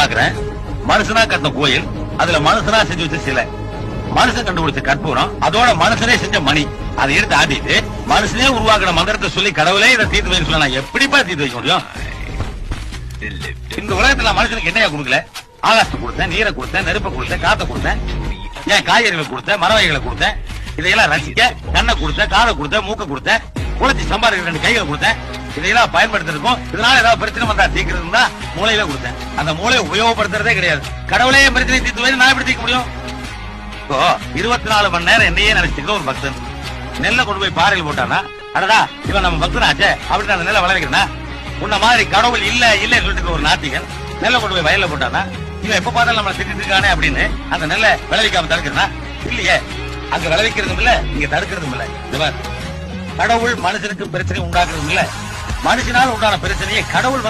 பாக்குறேன். மனுஷனா கட்டின கோயில், அதுல மனுஷனா செஞ்சு வச்ச சிலை, மனுஷன் கண்டுபிடிச்ச கற்பூரம், அதோட மனுஷனே செஞ்ச மணி, அதை எடுத்து ஆட்டிட்டு மனுஷனே உருவாக்குற மந்திரத்தை சொல்லி கடவுளே இதை தீர்த்து வைக்க சொல்ல, நான் எப்படிப்பா தீர்த்து வைக்க முடியும்? இந்த உலகத்துல நான் மனுஷனுக்கு என்னையா கொடுக்கல? ஆகாசத்தை கொடுத்தேன், நீரை கொடுத்தேன், நெருப்பை கொடுத்தேன், காத்த கொடுத்தேன், ஏன் காய்கறிகளை கொடுத்தேன், மர வகைகளை கொடுத்தேன், இதையெல்லாம் ரசிக்க கண்ணை கொடுத்தேன், காதை கொடுத்தேன், மூக்க கொடுத்தேன், குளச்சி சம்பாதிக்கிற 2 கைகளை கொடுத்தேன். இதையெல்லாம் பயன்படுத்திருக்கோம். இதனால ஏதாவது பிரச்சனை வந்தா தீர்க்கிறது தான் மூளையில கொடுத்தேன். அந்த மூளையை உபயோகப்படுத்துறதே கிடையாது. கடவுளே பிரச்சனை தீர்த்து வைத்து நான் எப்படி தீர்க்க முடியும்? இப்போ 24 மணி நேரம் என்னையே நினைச்சுக்கிற ஒரு பக்தன் நெல்லை கொண்டு போய் பாறையில் போட்டானா, அடடா இவன் நம்ம பக்தனாச்சே அப்படின்னு அந்த நெல்லை விளைவிக்கிறா. உன்ன மாதிரி கடவுள் இல்ல இல்ல சொல்லிட்டு ஒரு நாத்திகன் நெல்லை கொண்டு போய் வயல்ல போட்டானா, இவன் எப்ப பார்த்தாலும் நம்மளை திட்டிட்டு இருக்கானே அப்படின்னு அந்த நெல்லை விளைவிக்காம தடுக்கிறா இல்லையே. அங்க விளைவிக்கிறதும் இல்ல, இங்க தடுக்கிறதும் இல்ல. கடவுள் மனுஷனுக்கு பிரச்சனை உண்டாக்குறதும் இல்ல, மனுஷனால் உண்டான பிரச்சனையை கடவுள்